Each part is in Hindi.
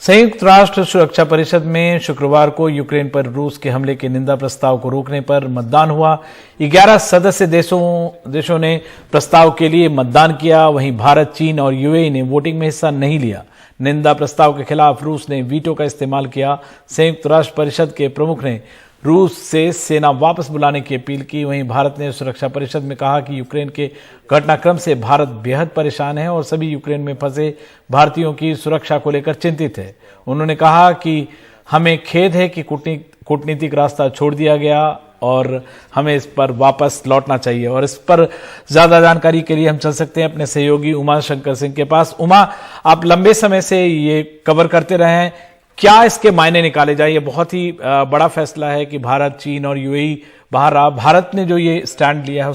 संयुक्त राष्ट्र सुरक्षा परिषद में शुक्रवार को यूक्रेन पर रूस के हमले के निंदा प्रस्ताव को रोकने पर मतदान हुआ। 11 सदस्य देशों ने प्रस्ताव के लिए मतदान किया। वहीं भारत, चीन और यूएई ने वोटिंग में हिस्सा नहीं लिया। निंदा प्रस्ताव के खिलाफ रूस ने वीटो का इस्तेमाल किया। संयुक्त राष्ट्र परिषद के प्रमुख ने रूस से सेना वापस बुलाने की अपील की। वहीं भारत ने सुरक्षा परिषद में कहा कि यूक्रेन के घटनाक्रम से भारत बेहद परेशान है और सभी यूक्रेन में फंसे भारतीयों की सुरक्षा को लेकर चिंतित है। उन्होंने कहा कि हमें खेद है कि कूटनीतिक रास्ता छोड़ दिया गया और हमें इस पर वापस लौटना चाहिए। और इस पर ज्यादा जानकारी के लिए हम चल सकते हैं अपने सहयोगी उमा शंकर सिंह के पास। उमा, आप लंबे समय से ये कवर करते रहे हैं, क्या इसके मायने निकाले जाए? ये बहुत ही बड़ा फैसला है कि भारत, चीन और यूएई बाहर रहा। भारत ने जो ये स्टैंड लिया है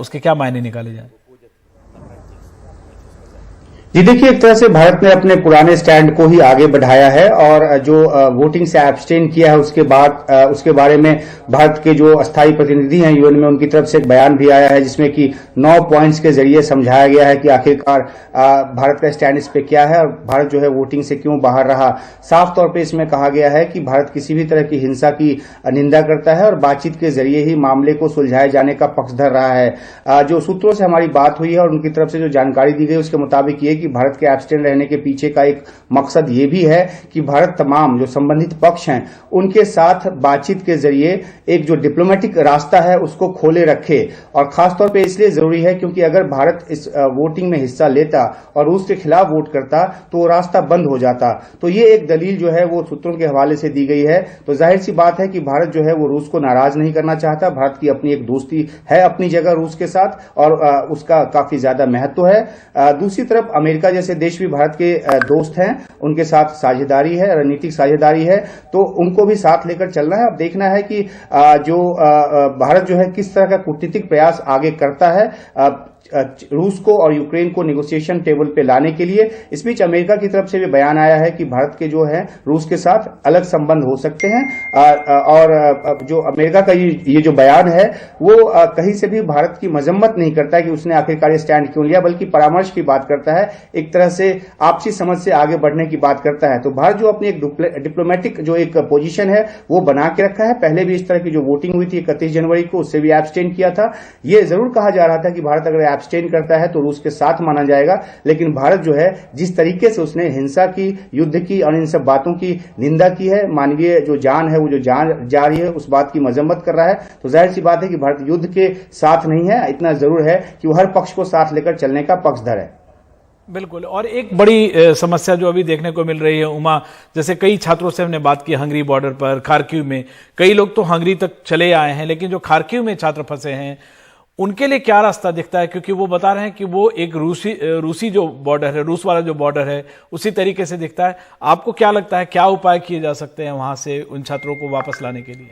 उसके क्या मायने निकाले जाए? जी देखिए, एक तरह से भारत ने अपने पुराने स्टैंड को ही आगे बढ़ाया है और जो वोटिंग से एब्सटेन किया है उसके बारे में भारत के जो अस्थायी प्रतिनिधि हैं यूएन में, उनकी तरफ से एक बयान भी आया है जिसमें कि 9 पॉइंट्स के जरिए समझाया गया है कि आखिरकार भारत का स्टैंड इस पे क्या है और भारत जो है वोटिंग से क्यों बाहर रहा। साफ तौर पर इसमें कहा गया है कि भारत किसी भी तरह की हिंसा की निंदा करता है और बातचीत के जरिए ही मामले को सुलझाए जाने का पक्षधर रहा है। जो सूत्रों से हमारी बात हुई है और उनकी तरफ से जो जानकारी दी गई उसके मुताबिक ये कि भारत के एब्सटेन रहने के पीछे का एक मकसद ये भी है कि भारत तमाम जो संबंधित पक्ष हैं उनके साथ बातचीत के जरिए एक जो डिप्लोमेटिक रास्ता है उसको खोले रखे। और खासतौर पे इसलिए जरूरी है क्योंकि अगर भारत इस वोटिंग में हिस्सा लेता और रूस के खिलाफ वोट करता तो वो रास्ता बंद हो जाता। तो ये एक दलील जो है वो सूत्रों के हवाले से दी गई है। तो जाहिर सी बात है कि भारत जो है वो रूस को नाराज नहीं करना चाहता। भारत की अपनी एक दोस्ती है अपनी जगह रूस के साथ और उसका काफी ज्यादा महत्व है। दूसरी तरफ अमेरिका जैसे देश भी भारत के दोस्त हैं, उनके साथ साझेदारी है, रणनीतिक साझेदारी है, तो उनको भी साथ लेकर चलना है। अब देखना है कि जो भारत जो है किस तरह का कूटनीतिक प्रयास आगे करता है रूस को और यूक्रेन को नेगोशिएशन टेबल पे लाने के लिए। इस बीच अमेरिका की तरफ से भी बयान आया है कि भारत के जो है रूस के साथ अलग संबंध हो सकते हैं और जो अमेरिका का ये जो बयान है वो कहीं से भी भारत की मजम्मत नहीं करता है कि उसने आखिरकार स्टैंड क्यों लिया, बल्कि परामर्श की बात करता है, एक तरह से आपसी समझ से आगे बढ़ने की बात करता है। तो भारत जो अपनी एक डिप्लोमेटिक जो एक पोजीशन है वो बना के रखा है। पहले भी इस तरह की जो वोटिंग हुई थी 31 जनवरी को, उससे भी एब्सटेन किया था। ये जरूर कहा जा रहा था कि भारत अगर एब्सटेन करता है तो रूस के साथ माना जाएगा, लेकिन भारत जो है जिस तरीके से उसने हिंसा की, युद्ध की और इन सब बातों की निंदा की है, मानवीय जो जान है वो जो जान जा रही है उस बात की मजम्मत कर रहा है, तो जाहिर सी बात है कि भारत युद्ध के साथ नहीं है। इतना जरूर है कि वो हर पक्ष को साथ लेकर चलने का पक्षधर है। बिल्कुल। और एक बड़ी समस्या जो अभी देखने को मिल रही है उमा, जैसे कई छात्रों से हमने बात की हंगरी बॉर्डर पर, खार्किव में, कई लोग तो हंगरी तक चले आए हैं, लेकिन जो खार्किव में छात्र फंसे हैं उनके लिए क्या रास्ता दिखता है? क्योंकि वो बता रहे हैं कि वो एक रूसी जो बॉर्डर है, रूस वाला जो बॉर्डर है उसी तरीके से दिखता है। आपको क्या लगता है क्या उपाय किए जा सकते हैं वहां से उन छात्रों को वापस लाने के लिए?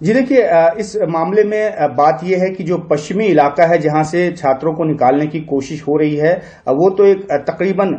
जी देखिए, इस मामले में बात यह है कि जो पश्चिमी इलाका है जहां से छात्रों को निकालने की कोशिश हो रही है वो तो एक तकरीबन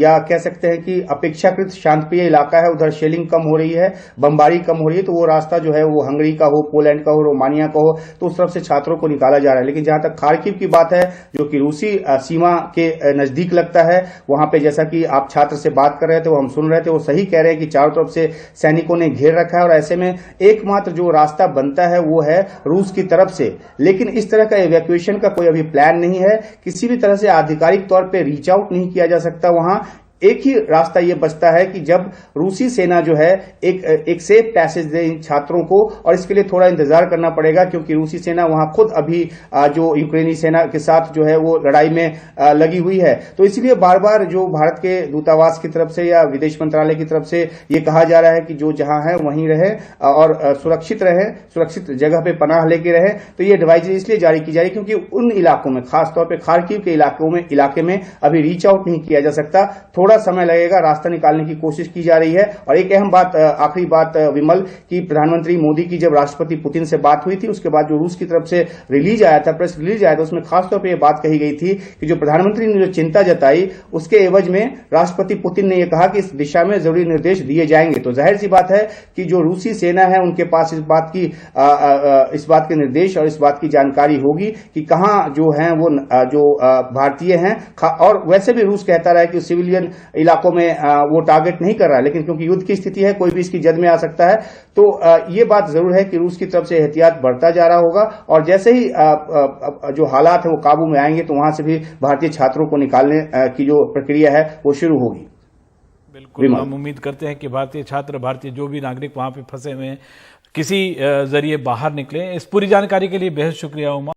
या कह सकते हैं कि अपेक्षाकृत शांतिप्रिय इलाका है। उधर शेलिंग कम हो रही है, बमबारी कम हो रही है, तो वो रास्ता जो है वो हंगरी का हो, पोलैंड का हो, रोमानिया का हो, तो उस तरफ से छात्रों को निकाला जा रहा है। लेकिन जहां तक खार्किव की बात है जो कि रूसी सीमा के नजदीक लगता है, वहां पे जैसा कि आप छात्र से बात कर रहे थे, वो हम सुन रहे थे, वो सही कह रहे हैं कि चारों तरफ से सैनिकों ने घेर रखा है और ऐसे में एकमात्र जो रास्ता बनता है वो है रूस की तरफ से। लेकिन इस तरह का इवैक्यूएशन का कोई अभी प्लान नहीं है, किसी भी तरह से आधिकारिक तौर पे रीच आउट नहीं किया जा सकता वहां। एक ही रास्ता यह बचता है कि जब रूसी सेना जो है एक सेफ पैसेज दे इन छात्रों को, और इसके लिए थोड़ा इंतजार करना पड़ेगा क्योंकि रूसी सेना वहां खुद अभी जो यूक्रेनी सेना के साथ जो है वो लड़ाई में लगी हुई है। तो इसलिए बार बार जो भारत के दूतावास की तरफ से या विदेश मंत्रालय की तरफ से ये कहा जा रहा है कि जो जहां है वहीं रहे और सुरक्षित रहे, सुरक्षित जगह पे पनाह लेके रहे। तो ये एडवाइजरी इसलिए जारी की जा रही क्योंकि उन इलाकों में, खासतौर पर खार्किव के इलाके में अभी रीच आउट नहीं किया जा सकता, थोड़ा समय लगेगा, रास्ता निकालने की कोशिश की जा रही है। और एक अहम बात, आखिरी बात विमल, की प्रधानमंत्री मोदी की जब राष्ट्रपति पुतिन से बात हुई थी उसके बाद जो रूस की तरफ से रिलीज आया था, प्रेस रिलीज आया था, उसमें खासतौर पर यह बात कही गई थी कि जो प्रधानमंत्री ने जो चिंता जताई उसके एवज में राष्ट्रपति पुतिन ने यह कहा कि इस दिशा में जरूरी निर्देश दिए जाएंगे। तो जाहिर सी बात है कि जो रूसी सेना है उनके पास इस बात के निर्देश और इस बात की जानकारी होगी कि कहां जो है वो जो भारतीय हैं, और वैसे भी रूस कहता रहा है कि सिविलियन इलाकों में वो टारगेट नहीं कर रहा है, लेकिन क्योंकि युद्ध की स्थिति है, कोई भी इसकी जद में आ सकता है। तो ये बात जरूर है कि रूस की तरफ से एहतियात बढ़ता जा रहा होगा, और जैसे ही जो हालात है वो काबू में आएंगे तो वहां से भी भारतीय छात्रों को निकालने की जो प्रक्रिया है वो शुरू होगी। बिल्कुल, हम उम्मीद करते हैं कि भारतीय छात्र, भारतीय जो भी नागरिक वहां पे फंसे हुए हैं, किसी जरिए बाहर निकले। इस पूरी जानकारी के लिए बेहद शुक्रिया उमा।